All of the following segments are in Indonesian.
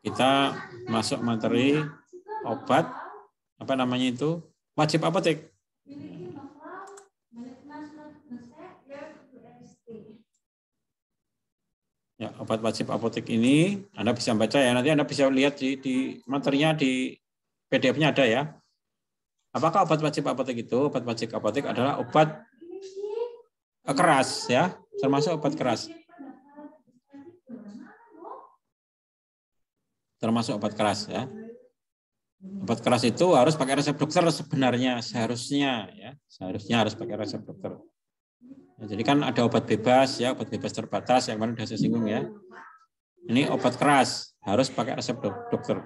kita masuk materi obat apa namanya itu wajib apotek. Ya, obat wajib apotek ini Anda bisa baca ya, nanti Anda bisa lihat di materinya di PDF-nya ada ya. Apakah obat wajib apotek itu? Obat wajib apotek adalah obat keras ya, termasuk obat keras. Termasuk obat keras ya. Obat keras itu harus pakai resep dokter sebenarnya, seharusnya ya, seharusnya harus pakai resep dokter. Ya, jadi kan ada obat bebas ya, obat bebas terbatas yang kemarin sudah saya singgung ya. Ini obat keras harus pakai resep dokter.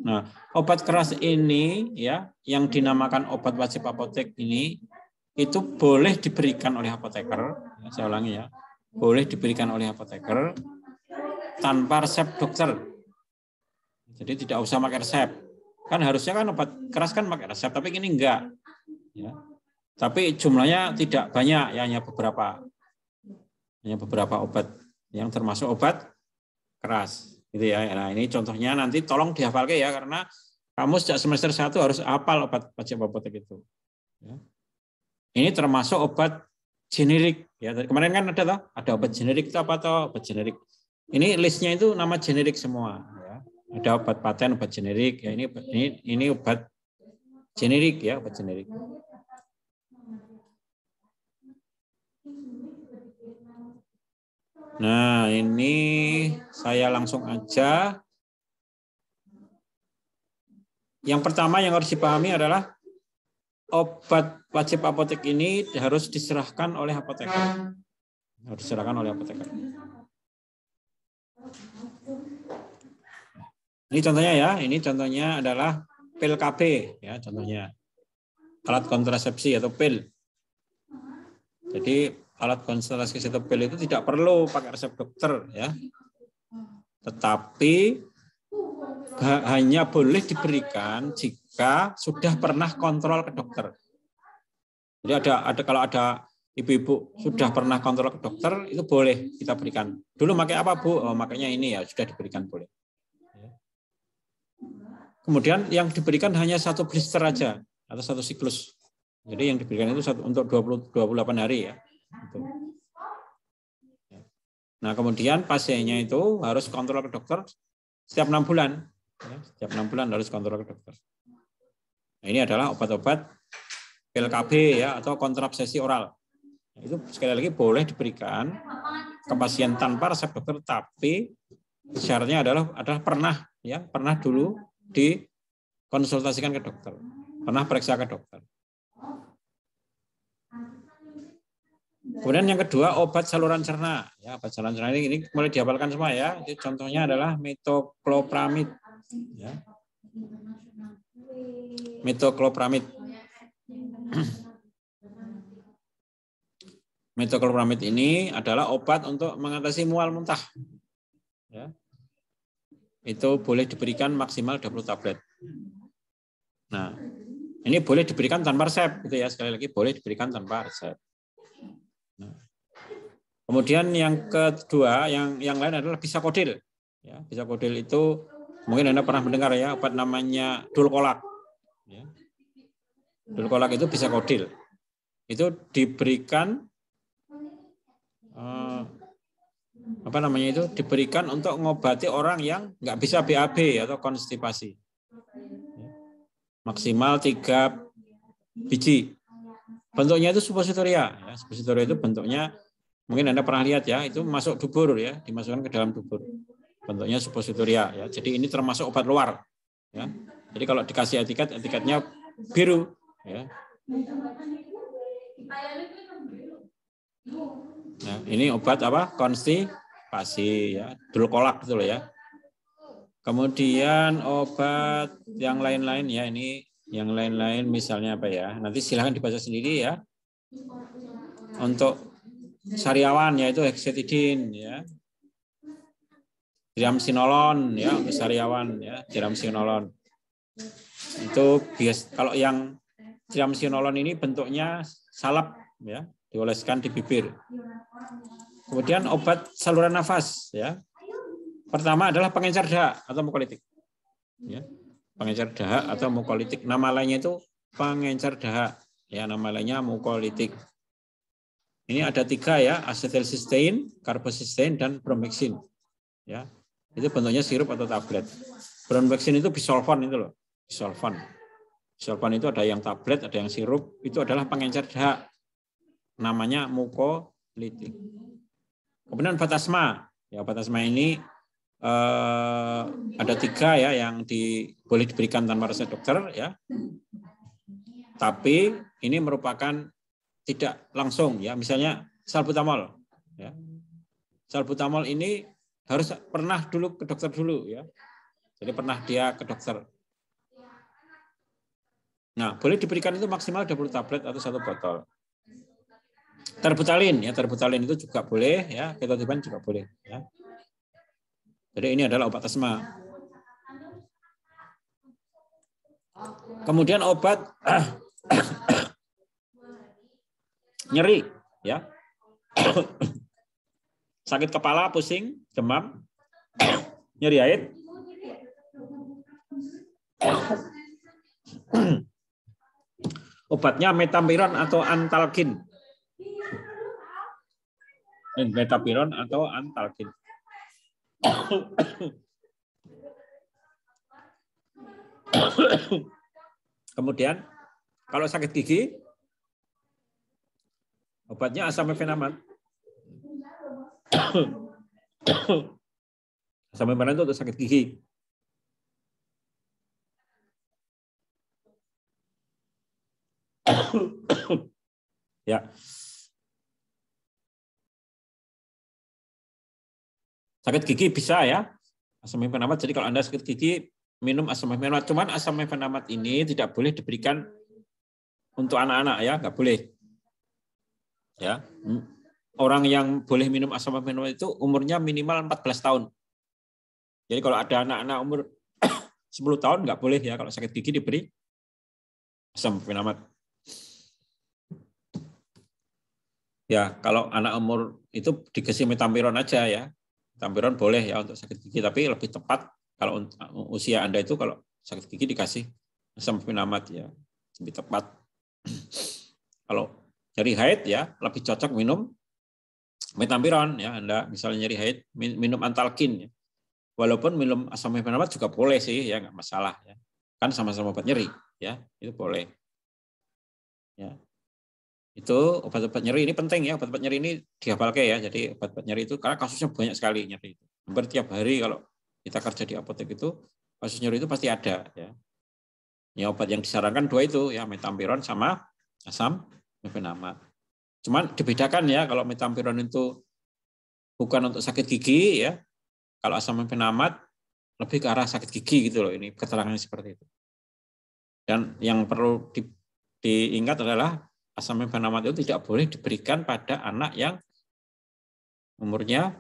Nah, obat keras ini ya, yang dinamakan obat wajib apotek ini itu boleh diberikan oleh apoteker. Ya, saya ulangi ya, boleh diberikan oleh apoteker tanpa resep dokter. Jadi tidak usah pakai resep. Kan harusnya kan obat keras kan pakai resep, tapi ini enggak. Ya. Tapi jumlahnya tidak banyak, ya, hanya beberapa obat yang termasuk obat keras. Gitu ya. Nah, ini contohnya nanti tolong dihafalkan ya, karena kamu sejak semester 1 harus hafal obat wajib apotek itu. Ya. Ini termasuk obat generik. Ya. Kemarin kan ada obat generik itu apa toh? Obat generik. Ini listnya itu nama generik semua. Ya. Ada obat paten, obat generik. Ya, ini obat generik ya, obat generik. Nah, ini saya langsung aja. Yang pertama yang harus dipahami adalah obat wajib apotek ini harus diserahkan oleh apoteker. Harus diserahkan oleh apoteker. Ini contohnya ya, ini contohnya adalah pil KB ya, contohnya. Alat kontrasepsi atau pil. Jadi alat kontrasepsi atau pil itu tidak perlu pakai resep dokter ya. Tetapi hanya boleh diberikan jika sudah pernah kontrol ke dokter. Jadi kalau ada ibu-ibu sudah pernah kontrol ke dokter, itu boleh kita berikan. Dulu pakai apa, Bu? Oh, makanya ini ya sudah diberikan boleh. Kemudian yang diberikan hanya satu blister aja atau satu siklus. Jadi yang diberikan itu untuk 28 hari ya. Nah, kemudian pasiennya itu harus kontrol ke dokter setiap 6 bulan. Ya, setiap 6 bulan harus kontrol ke dokter. Nah, ini adalah obat-obat pil KB ya, atau kontrasepsi oral. Nah, itu sekali lagi boleh diberikan ke pasien tanpa resep dokter, tapi syaratnya adalah pernah dulu dikonsultasikan ke dokter, pernah periksa ke dokter. Kemudian yang kedua, obat saluran cerna. Ya, obat saluran cerna ini mulai dihafalkan semua ya. Jadi contohnya adalah metoclopramid. Ya. Metoclopramid. Metoclopramid ini adalah obat untuk mengatasi mual muntah. Ya. Itu boleh diberikan maksimal 20 tablet. Nah, ini boleh diberikan tanpa resep, gitu ya. Sekali lagi boleh diberikan tanpa resep. Nah. Kemudian yang kedua, yang lain adalah bisakodil. Ya, bisakodil itu mungkin Anda pernah mendengar ya, obat namanya dulkolak. Ya. Dulkolak itu bisakodil. Itu diberikan diberikan untuk mengobati orang yang nggak bisa BAB atau konstipasi. Maksimal 3 biji. Bentuknya itu suppositoria. Ya. Suppositoria itu bentuknya mungkin Anda pernah lihat ya, itu masuk dubur ya, dimasukkan ke dalam dubur. Bentuknya suppositoria ya. Jadi ini termasuk obat luar ya. Jadi kalau dikasih etiketnya biru ya. Nah, ini obat apa? Konstipasi ya, dulkolak gitu loh ya. Kemudian obat yang lain-lain ya, ini yang lain-lain misalnya apa ya? Nanti silahkan dibaca sendiri ya. Untuk sariawan yaitu hexetidin ya. Triamcinolon ya, untuk sariawan ya, triamcinolon. Itu kalau yang triamcinolon ini bentuknya salep ya, dioleskan di bibir. Kemudian obat saluran nafas ya. pertama adalah pengencer dahak atau mukolitik. Ya, pengencer dahak atau mukolitik. Nama lainnya itu pengencer dahak. Ya, nama lainnya mukolitik. Ini ada 3 ya, acetylcysteine, carbocisteine, dan bromhexine. Ya, itu bentuknya sirup atau tablet. Bromhexine itu bisolfon itu loh, bisolfon. Bisolfon itu ada yang tablet, ada yang sirup. Itu adalah pengencer dahak. Namanya mukolitik. Kemudian obat asma. Ya, obat asma ini ada 3 ya yang boleh diberikan tanpa resep dokter ya. Tapi ini merupakan tidak langsung ya. Misalnya salbutamol ya. Salbutamol ini harus pernah dulu ke dokter dulu ya. Jadi pernah dia ke dokter. Nah, boleh diberikan itu maksimal 20 tablet atau 1 botol. Terbutalin ya, terbutalin itu juga boleh ya, ketatiban juga boleh ya. Jadi ini adalah obat asma. Kemudian obat nyeri ya. Sakit kepala, pusing, demam, nyeri haid. Obatnya metampiron atau antalgin. Metampiron atau antalgin. Kemudian kalau sakit gigi, obatnya asam mefenamat. Asam mefenamat itu untuk sakit gigi. Ya. Sakit gigi bisa ya. Asam mefenamat. Jadi kalau Anda sakit gigi, minum asam mefenamat. Cuman asam mefenamat ini tidak boleh diberikan untuk anak-anak ya, nggak boleh. Ya. Orang yang boleh minum asam mefenamat itu umurnya minimal 14 tahun. Jadi kalau ada anak-anak umur 10 tahun nggak boleh ya kalau sakit gigi diberi asam mefenamat. Ya, kalau anak umur itu dikasih metampiron aja ya. Metampiron boleh ya untuk sakit gigi, tapi lebih tepat kalau usia Anda itu kalau sakit gigi dikasih asam mefenamat ya, lebih tepat. Kalau nyeri haid ya lebih cocok minum metampiron ya. Anda misalnya nyeri haid minum antalgin ya. Walaupun minum asam mefenamat juga boleh sih ya, nggak masalah ya. Kan sama-sama obat nyeri ya, itu boleh. Ya. Itu obat-obat nyeri ini penting ya, obat-obat nyeri ini dihafalkan ya. Jadi obat-obat nyeri itu karena kasusnya banyak sekali nyeri itu. Hampir tiap hari kalau kita kerja di apotek itu kasus nyeri itu pasti ada ya. Ya obat yang disarankan 2 itu ya, metampiron sama asam mefenamat. Cuman dibedakan ya, kalau metampiron itu bukan untuk sakit gigi ya. Kalau asam mefenamat lebih ke arah sakit gigi gitu loh, ini keterangannya seperti itu. Dan yang perlu diingat adalah asam mefenamat itu tidak boleh diberikan pada anak yang umurnya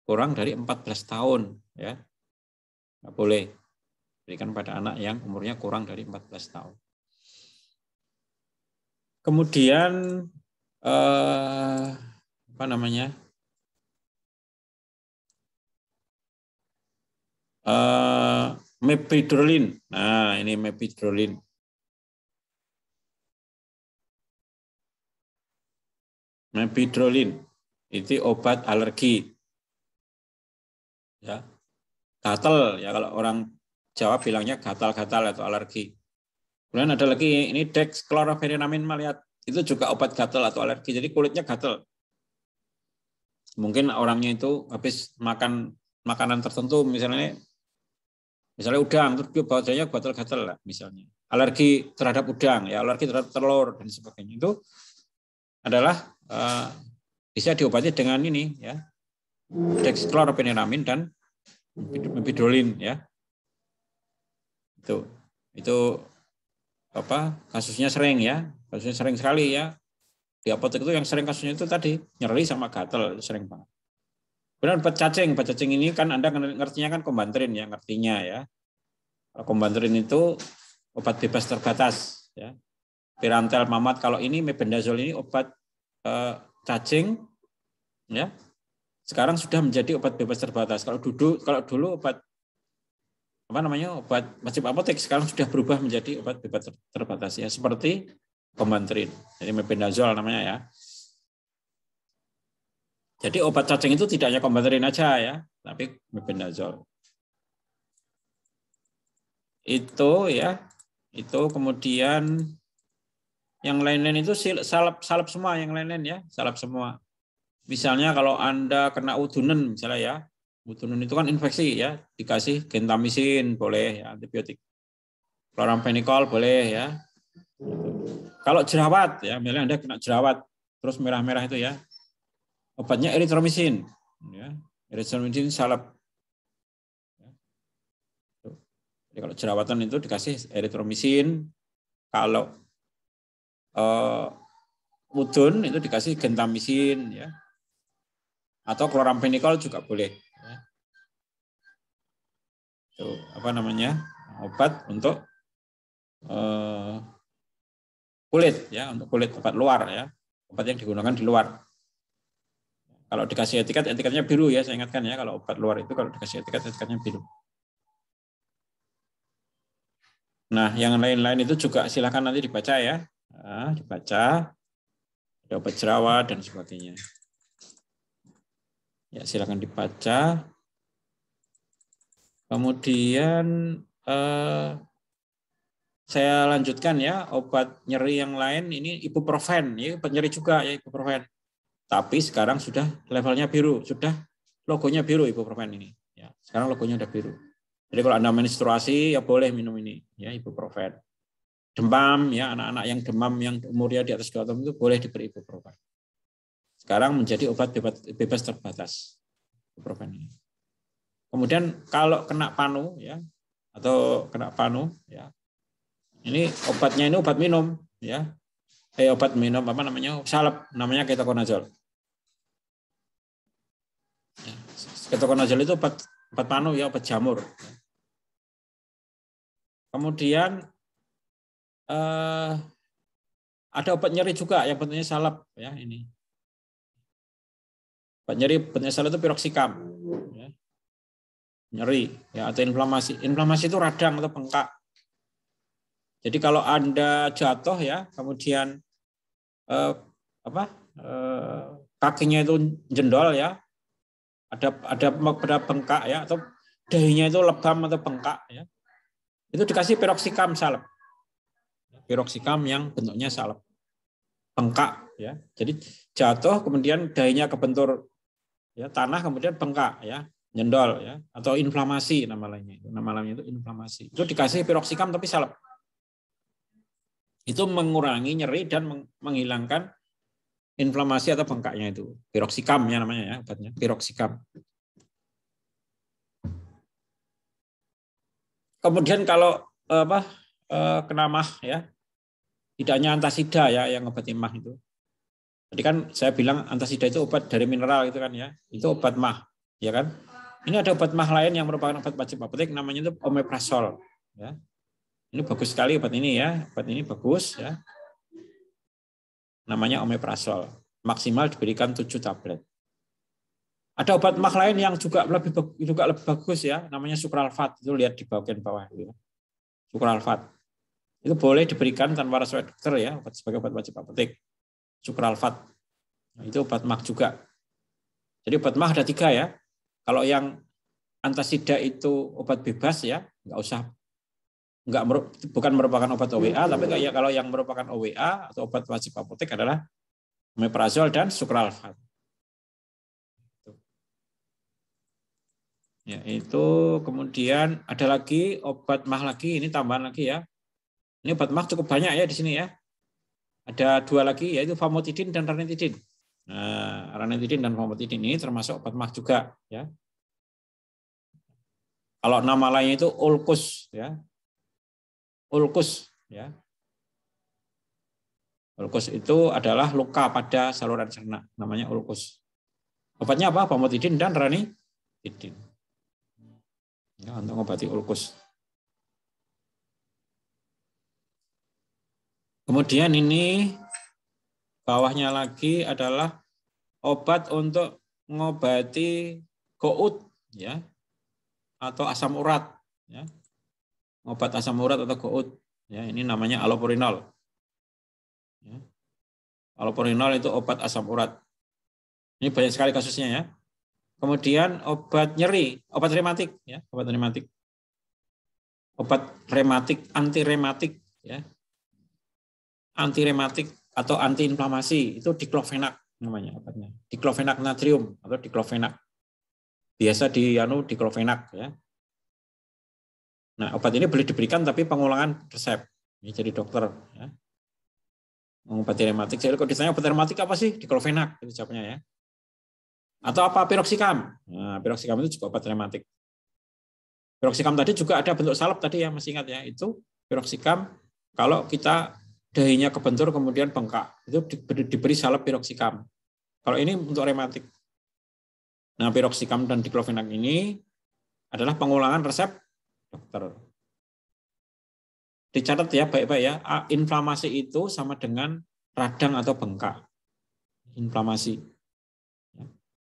kurang dari 14 tahun ya. Nggak boleh diberikan pada anak yang umurnya kurang dari 14 tahun. Kemudian apa namanya? Mepidrolin. Nah, ini mepidrolin. Mepidrolin itu obat alergi. Ya. Gatal ya, kalau orang Jawa bilangnya gatal-gatal atau alergi. Kemudian ada lagi ini dexchlorobenzamine maleat. Itu juga obat gatal atau alergi. Jadi kulitnya gatal. Mungkin orangnya itu habis makan makanan tertentu, misalnya udang, terus dia badannya gatal-gatal lah misalnya. Alergi terhadap udang, ya alergi terhadap telur dan sebagainya. Itu adalah bisa diobati dengan ini ya, dexchlorobenzamine dan mepidrolin ya. Itu apa kasusnya sering ya, kasusnya sering sekali ya. Di apotek itu yang sering kasusnya itu tadi nyeri sama gatal, sering banget. Kemudian obat cacing ini kan Anda ngertinya kan Combantrin ya, ngertinya ya. Combantrin itu obat bebas terbatas ya. Pirantel, mamat. Kalau ini mebendazole ini obat cacing ya. sekarang sudah menjadi obat bebas terbatas. Kalau dulu obat obat wajib apotek, sekarang sudah berubah menjadi obat bebas terbatas ya, seperti Combantrin. Jadi mebendazole namanya ya. Jadi obat cacing itu tidak hanya Combantrin aja ya, tapi mebendazole. Itu ya, itu kemudian yang lain-lain itu salep semua, yang lain-lain ya, salep semua. Misalnya kalau Anda kena udunen misalnya ya, udunen itu kan infeksi ya, dikasih gentamisin boleh ya, antibiotik. Chloramphenicol boleh ya. Kalau jerawat ya, misalnya Anda kena jerawat terus merah-merah itu ya, obatnya erythromycin ya. Erythromycin salep. Jadi kalau jerawatan itu dikasih erythromycin, kalau udun itu dikasih gentamisin ya. Atau chloramphenicol juga boleh. Ya. Itu obat untuk kulit ya, untuk kulit, obat luar ya, obat yang digunakan di luar. Kalau dikasih etiketnya biru ya, saya ingatkan ya, kalau obat luar itu kalau dikasih etiketnya biru. Nah, yang lain-lain itu juga silakan nanti dibaca ya, dibaca, ada obat jerawat dan sebagainya. Ya, silakan dibaca. Kemudian saya lanjutkan ya, obat nyeri yang lain ini ibuprofen, ya, obat nyeri juga ya ibuprofen. Tapi sekarang sudah levelnya biru, sudah logonya biru ibuprofen ini. Ya, sekarang logonya udah biru. Jadi kalau Anda menstruasi ya boleh minum ini, ya ibuprofen. Demam ya, anak-anak yang demam yang umurnya di atas 2 tahun itu boleh diberi ibuprofen. Sekarang menjadi obat bebas terbatas ibuprofen ini. Kemudian kalau kena panu ya, atau kena panu ya, ini obatnya ini obat minum ya. Obat minum salep namanya ketoconazole. Ketoconazole itu obat panu ya, obat jamur. Kemudian ada obat nyeri juga yang bentuknya salep ya ini. Obat nyeri bentuknya salep itu piroxicam ya. Nyeri ya atau inflamasi. Inflamasi itu radang atau bengkak. Jadi kalau Anda jatuh ya, kemudian kakinya itu jendol ya, ada bengkak ya, atau dahinya itu lebam atau bengkak ya, itu dikasih piroxicam salep. Piroxicam yang bentuknya salep, bengkak ya. Jadi jatuh kemudian dahinya kebentur ya tanah, kemudian bengkak ya, jendol ya, atau inflamasi nama lainnya itu inflamasi. Itu dikasih piroxicam tapi salep. Itu mengurangi nyeri dan menghilangkan inflamasi atau bengkaknya itu. Piroxicam ya namanya ya, obatnya piroxicam. Kemudian kalau kena mah ya, tidak hanya antasida ya yang obatin mah itu. Jadi kan saya bilang antasida itu obat dari mineral itu kan ya, itu obat mah ya kan. Ini ada obat mah lain yang merupakan obat wajib apotek, namanya itu omeprazol ya. Ini bagus sekali obat ini ya, obat ini bagus ya. Namanya omeprazol, maksimal diberikan 7 tablet. Ada obat mah lain yang juga lebih bagus ya, namanya sukralfat. Itu lihat di bagian bawah itu. Sukralfat. Itu boleh diberikan tanpa resep dokter ya, sebagai obat wajib apotek. Sukralfat. Nah, itu obat mah juga. Jadi obat mah ada 3 ya. Kalau yang antasida itu obat bebas ya, bukan merupakan obat OWA, tapi kalau yang merupakan OWA atau obat wajib apotek adalah omeprazol dan sukralfat. Ya, itu kemudian ada lagi obat mah lagi, ini tambahan lagi ya. Ini obat mah cukup banyak ya di sini ya. Ada 2 lagi yaitu famotidin dan ranitidin. Nah, ranitidin dan famotidin ini termasuk obat mah juga ya. Kalau nama lainnya itu ulkus ya. Ulkus ya. Ulkus itu adalah luka pada saluran cerna, namanya ulkus. Obatnya apa? Famotidin dan ranitidin. Ya, untuk mengobati ulkus. Kemudian ini bawahnya lagi adalah obat untuk ngobati gout ya atau asam urat ya. Obat asam urat atau gout ya, ini namanya allopurinol. Ya. Allopurinol itu obat asam urat. Ini banyak sekali kasusnya ya. Kemudian obat nyeri, obat rematik ya, obat rematik. Obat rematik, anti rematik ya. Anti rematik atau anti inflamasi itu diklofenak namanya obatnya. Diklofenak natrium atau diklofenak. Biasa diklofenak ya. Nah, obat ini boleh diberikan tapi pengulangan resep. Ini jadi dokter ya. Mengobati rematik. Jadi kalau ditanya obat rematik apa sih? Diklofenak itu jawabnya ya. Atau apa? Piroksikam. Nah, piroksikam itu juga obat rematik. Piroksikam tadi juga ada bentuk salep tadi ya, masih ingat ya. Itu piroksikam kalau kita dahinya kebentur kemudian bengkak, itu diberi salep piroksikam. Kalau ini untuk rematik. Nah, piroksikam dan diklofenak ini adalah pengulangan resep dokter. Dicatat ya baik-baik ya, inflamasi itu sama dengan radang atau bengkak. Inflamasi.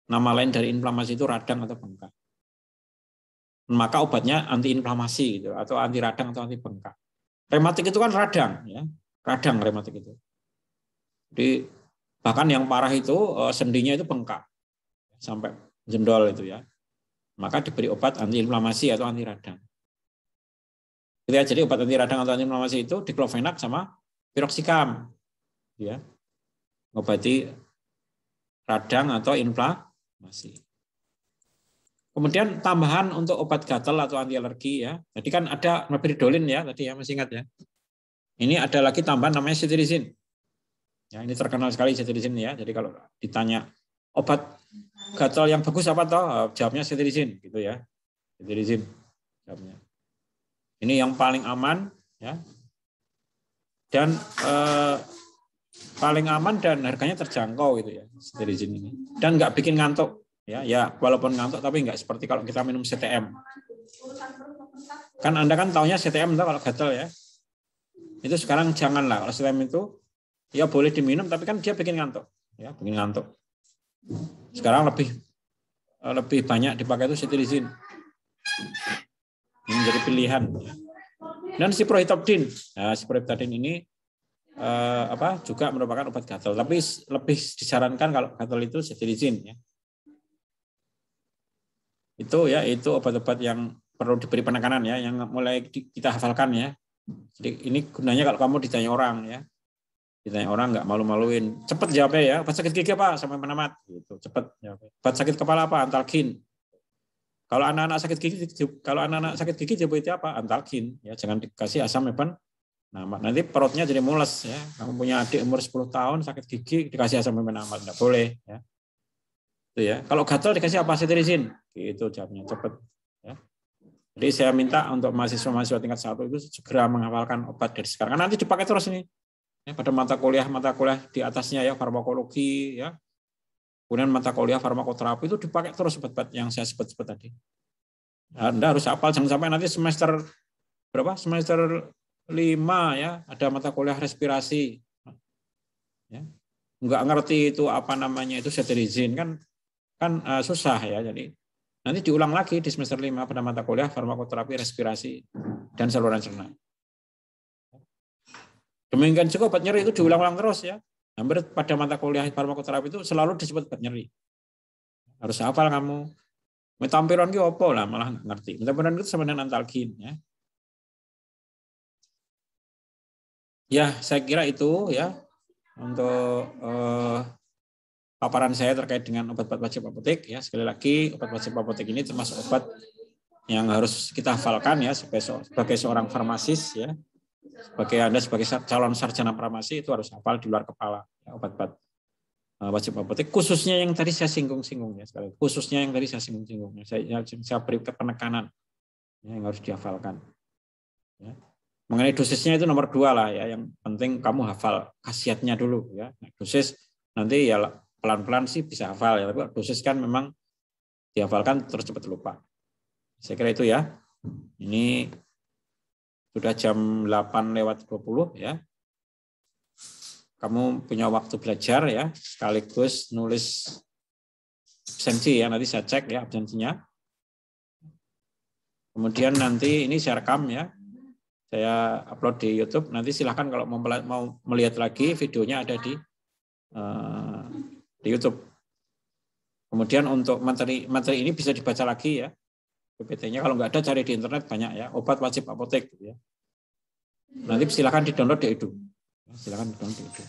Nama lain dari inflamasi itu radang atau bengkak. Maka obatnya antiinflamasi gitu, atau anti radang atau anti bengkak. Rematik itu kan radang ya, radang rematik itu. Jadi bahkan yang parah itu sendinya itu bengkak sampai jendol itu ya. Maka diberi obat antiinflamasi atau anti radang. Jadi obat anti radang atau anti inflamasi itu diklofenak sama piroksikam, ya, ngobati radang atau inflamasi. Kemudian tambahan untuk obat gatal atau anti alergi ya. Jadi kan ada mepiridolin ya tadi ya, masih ingat ya. Ini ada lagi tambahan namanya cetirizin. Ya, ini terkenal sekali cetirizin ya. Jadi kalau ditanya obat gatal yang bagus apa toh? Jawabnya cetirizin gitu ya. Cetirizin jawabnya. Ini yang paling aman ya. Dan paling aman dan harganya terjangkau gitu ya, cetirizin ini. Dan nggak bikin ngantuk ya. Ya, walaupun ngantuk tapi nggak seperti kalau kita minum CTM. Kan Anda kan taunya CTM kalau gatal ya. Itu sekarang janganlah, kalau CTM itu ya boleh diminum tapi kan dia bikin ngantuk ya, bikin ngantuk. Sekarang lebih banyak dipakai itu cetirizin. Ini menjadi pilihan. Dan siproheptadin. Nah, siproheptadin ini juga merupakan obat gatal, tapi lebih disarankan kalau gatal itu cetirizin ya. Itu obat-obat yang perlu diberi penekanan ya, yang mulai kita hafalkan ya. Jadi ini gunanya kalau kamu ditanya orang ya. Ditanya orang nggak malu-maluin, cepet jawabnya ya. Obat sakit gigi apa sampai menamat gitu, cepet jawabnya. Obat sakit kepala apa? Antalgin. Kalau anak-anak sakit gigi diobati apa? Antalgin ya, jangan dikasih asam epen. Nah, nanti perutnya jadi mules ya. Kamu punya adik umur 10 tahun sakit gigi dikasih asam epen amat, enggak boleh ya. Itu ya. Kalau gatal dikasih apa? Cetirizin. Gitu jawabnya, cepet ya. Jadi saya minta untuk mahasiswa-mahasiswa tingkat 1 itu segera menghafalkan obat dari sekarang. Karena nanti dipakai terus ini. Ya, pada mata kuliah di atasnya ya, farmakologi ya. Kemudian mata kuliah farmakoterapi itu dipakai terus obat-obat yang saya sebut-sebut tadi. Anda harus hafal, jangan sampai nanti semester 5 ya, ada mata kuliah respirasi. Ya. Enggak ngerti itu apa namanya itu cetirizin kan susah ya. Jadi nanti diulang lagi di semester 5 pada mata kuliah farmakoterapi respirasi dan saluran cerna. Demikian juga obat nyeri itu diulang-ulang terus ya. Hampir pada mata kuliah farmakoterapi itu selalu disebut obat nyeri. Harus hafal kamu. Metampiron itu apa lah, malah nggak ngerti. Metampiron itu sama dengan antalgin ya. Ya, saya kira itu ya untuk paparan saya terkait dengan obat-obat wajib apotek ya. Sekali lagi obat wajib apotek ini termasuk obat yang harus kita hafalkan ya sebagai seorang farmasis ya. Anda sebagai calon sarjana farmasi itu harus hafal di luar kepala ya, obat-obat wajib apotek, khususnya yang tadi saya singgung-singgung ya sekali. Khususnya yang tadi saya singgung-singgung. Saya beri penekanan ya, yang harus dihafalkan. Ya. Mengenai dosisnya itu nomor 2 lah ya. Yang penting kamu hafal khasiatnya dulu ya. Dosis nanti ya pelan-pelan sih bisa hafal ya. Tapi dosis kan memang dihafalkan terus cepat lupa. Saya kira itu ya. Ini sudah jam 8:20 ya. Kamu punya waktu belajar ya, sekaligus nulis absensi ya, nanti saya cek ya absensinya. Kemudian nanti ini saya rekam ya, saya upload di YouTube. Nanti silahkan kalau mau melihat lagi videonya ada di YouTube. Kemudian untuk materi ini bisa dibaca lagi ya, PPT-nya. Kalau nggak ada cari di internet banyak ya, obat wajib apotek. Gitu ya. Nanti silahkan di-download di Edu. Silahkan di-download di Edu.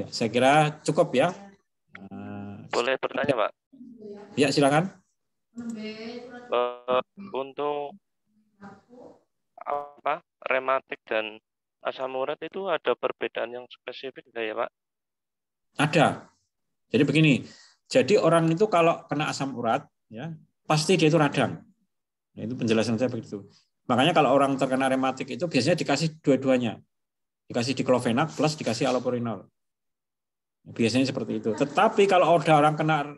Ya, saya kira cukup ya. Boleh bertanya, Pak? Ya, silakan. Untuk apa rematik dan asam urat itu ada perbedaan yang spesifik nggak ya, Pak? Ada. Jadi begini. Jadi orang itu kalau kena asam urat, ya pasti dia itu radang. Nah, itu penjelasan saya begitu. Makanya kalau orang terkena rematik itu biasanya dikasih dua-duanya. Dikasih diklofenak plus dikasih allopurinol. Biasanya seperti itu. Tetapi kalau ada orang kena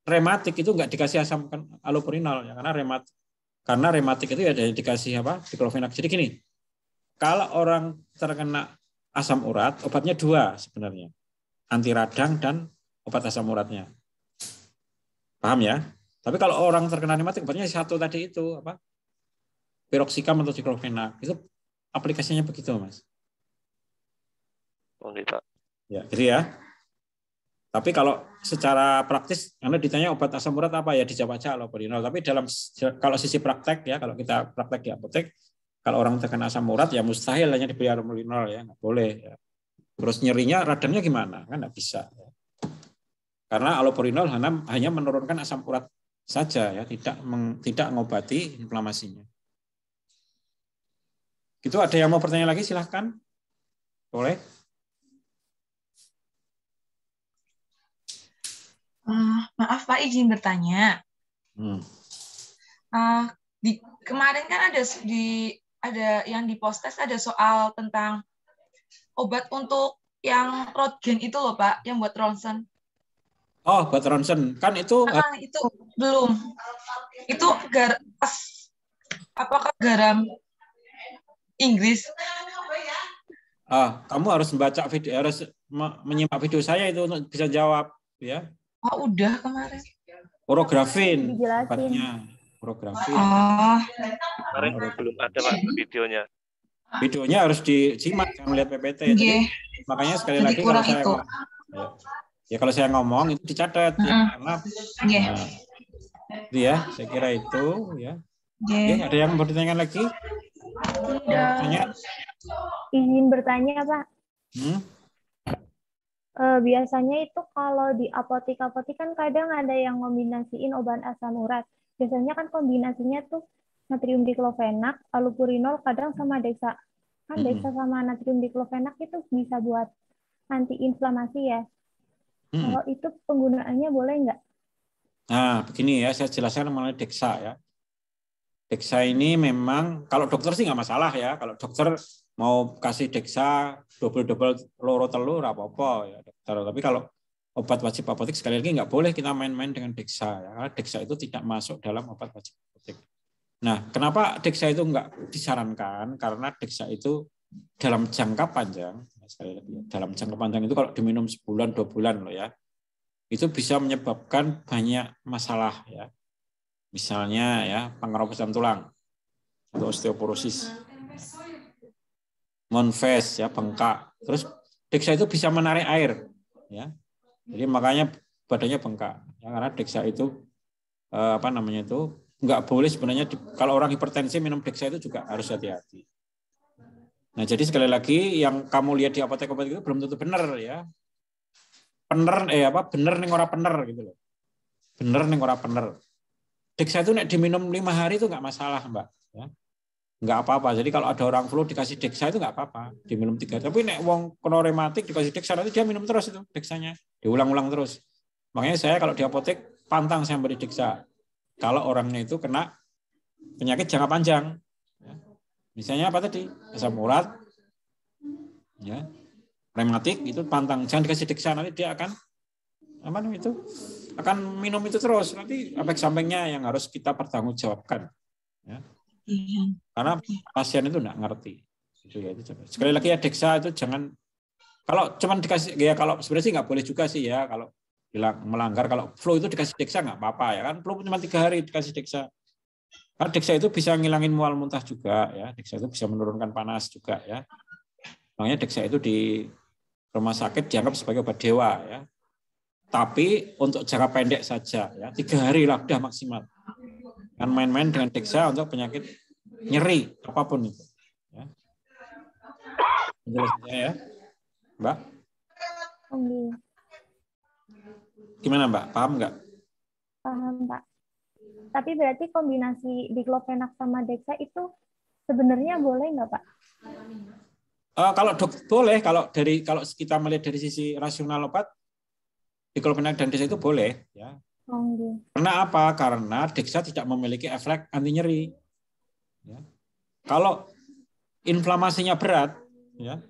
rematik itu nggak dikasih asam allopurinol ya, karena rematik itu ya dikasih apa? Diklofenak. Jadi gini, kalau orang terkena asam urat, obatnya dua sebenarnya. Anti radang dan obat asam uratnya. Paham ya? Tapi kalau orang terkena rematik obatnya satu tadi itu apa? Piroxicam atau diklofenak. Itu aplikasinya begitu, Mas. Oh, gitu. Ya, gitu ya. Tapi kalau secara praktis, Anda ditanya obat asam urat apa ya, dijawab aja allopurinol. Tapi kalau sisi praktek ya, kalau kita praktek di apotek, kalau orang terkena asam urat ya mustahil hanya diberi allopurinol ya, nggak boleh. Ya. Terus nyerinya, radangnya gimana? Kan nggak bisa. Ya. Karena allopurinol hanya menurunkan asam urat saja ya, tidak mengobati inflamasinya. Itu ada yang mau bertanya lagi? Silahkan. Boleh. Maaf Pak, izin bertanya. Kemarin kan ada yang di post-test ada soal tentang obat untuk yang Röntgen itu loh Pak, yang buat ronsen. Oh, buat ronsen kan itu? Itu belum. Itu apakah garam Inggris? Kamu harus membaca video, harus menyimak video saya itu untuk bisa jawab ya. Oh, udah kemarin. Urografin obatnya. Urografin. Kemarin belum ada Pak videonya. Videonya harus disimak, jangan melihat PPT. Jadi, makanya sekali lagi kalau saya ngomong itu dicatat ya, karena itu ya, saya kira itu ya. Ada yang mau ditanyakan lagi? Izin bertanya Pak. Biasanya itu kalau di apotek-apotek kan kadang ada yang kombinasiin obat asam urat. Biasanya kan kombinasinya tuh natrium diklofenak, allopurinol, kadang sama dexa. Kan dexa sama natrium diklofenak itu bisa buat antiinflamasi ya. Kalau itu penggunaannya boleh nggak? Nah, begini ya, saya jelaskan mengenai dexa ya. Dexa ini memang, kalau dokter sih nggak masalah ya. Kalau dokter mau kasih dexa double loro telur apa-apa ya dokter. Tapi kalau obat wajib apotek sekali lagi nggak boleh kita main-main dengan dexa ya. Karena dexa itu tidak masuk dalam obat wajib apotek. Nah, kenapa dexa itu nggak disarankan? Karena dexa itu dalam jangka panjang, sekali lagi dalam jangka panjang itu kalau diminum sebulan 2 bulan loh ya, itu bisa menyebabkan banyak masalah ya. Misalnya ya pengerobesan tulang atau osteoporosis. Monfes ya, bengkak. Terus dexa itu bisa menarik air ya. Jadi makanya badannya bengkak ya, karena dexa itu nggak boleh sebenarnya kalau orang hipertensi minum dexa itu juga harus hati-hati. Nah, jadi sekali lagi yang kamu lihat di apotek-apotek itu belum tentu benar ya. Bener ning ora bener gitu loh. Bener ning ora bener. Dexa itu nek diminum 5 hari itu nggak masalah, Mbak ya. Nggak apa-apa. Jadi kalau ada orang flu dikasih dexa itu nggak apa-apa, diminum 3. Tapi nek wong kena rematik dikasih dexa nanti dia minum terus itu dexanya, diulang-ulang terus. Makanya saya kalau di apotek pantang saya beri dexa. Kalau orangnya itu kena penyakit jangka panjang. Ya. Misalnya apa tadi? Asam urat, ya, rematik itu pantang. Jangan dikasih dexa nanti dia akan akan minum itu terus. Nanti efek sampingnya yang harus kita pertanggungjawabkan. Ya. Karena pasien itu enggak ngerti. Itu ya, itu. Sekali lagi ya dexa itu jangan, kalau cuman dikasih ya, kalau sebenarnya sih nggak boleh juga sih ya, kalau bilang melanggar. Kalau flu itu dikasih Dexa nggak apa-apa ya kan, flu cuma 3 hari dikasih Dexa. Karena Dexa itu bisa ngilangin mual muntah juga ya, Dexa itu bisa menurunkan panas juga ya. Makanya Dexa itu di rumah sakit dianggap sebagai obat dewa ya. Tapi untuk jangka pendek saja ya, 3 hari lah udah maksimal. Kan main-main dengan Dexa untuk penyakit nyeri apapun itu. Ya. Jelasnya ya, Mbak. Gimana Mbak? Paham nggak? Paham, Pak. Tapi berarti kombinasi diklofenak sama Dexa itu sebenarnya boleh nggak, Pak? Kalau boleh, kalau kita melihat dari sisi rasional obat, diklofenak dan Dexa itu boleh. Ya. Karena apa? Karena Dexa tidak memiliki efek anti nyeri. Ya. Kalau inflamasinya berat, ya,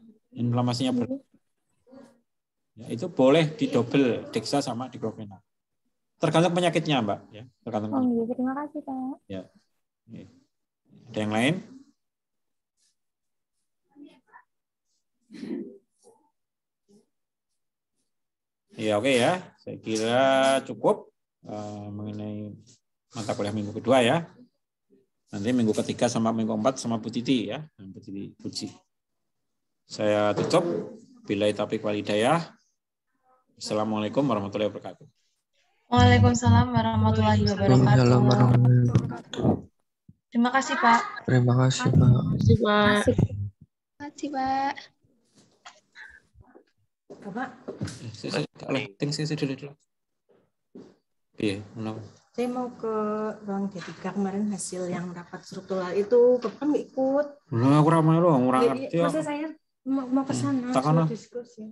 ya, itu boleh didobel Dexa sama diklofenak. Tergantung penyakitnya, Mbak. Ya, tergantung. Terima kasih, Pak. Ya. Ada yang lain? Ya, oke ya. Saya kira cukup mengenai mata kuliah minggu kedua ya. Nanti minggu ketiga sama minggu 4 sama Bu Titi ya, Bu Titi Puji. Saya tutup. Billahi taufiq wal hidayah. Assalamualaikum warahmatullahi wabarakatuh. Waalaikumsalam warahmatullahi wabarakatuh. Terima kasih, Pak. Terima kasih, Pak. Terima kasih, Pak. Bapak. Saya dulu. Iya, Saya mau ke ruang D3 kemarin hasil yang rapat struktural itu, Bapak kan nggak ikut. Nah, aku ramai loh, orang ngerti. Maksud saya mau ke sana, Takana. diskusi.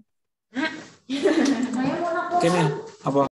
Oke nih, apa?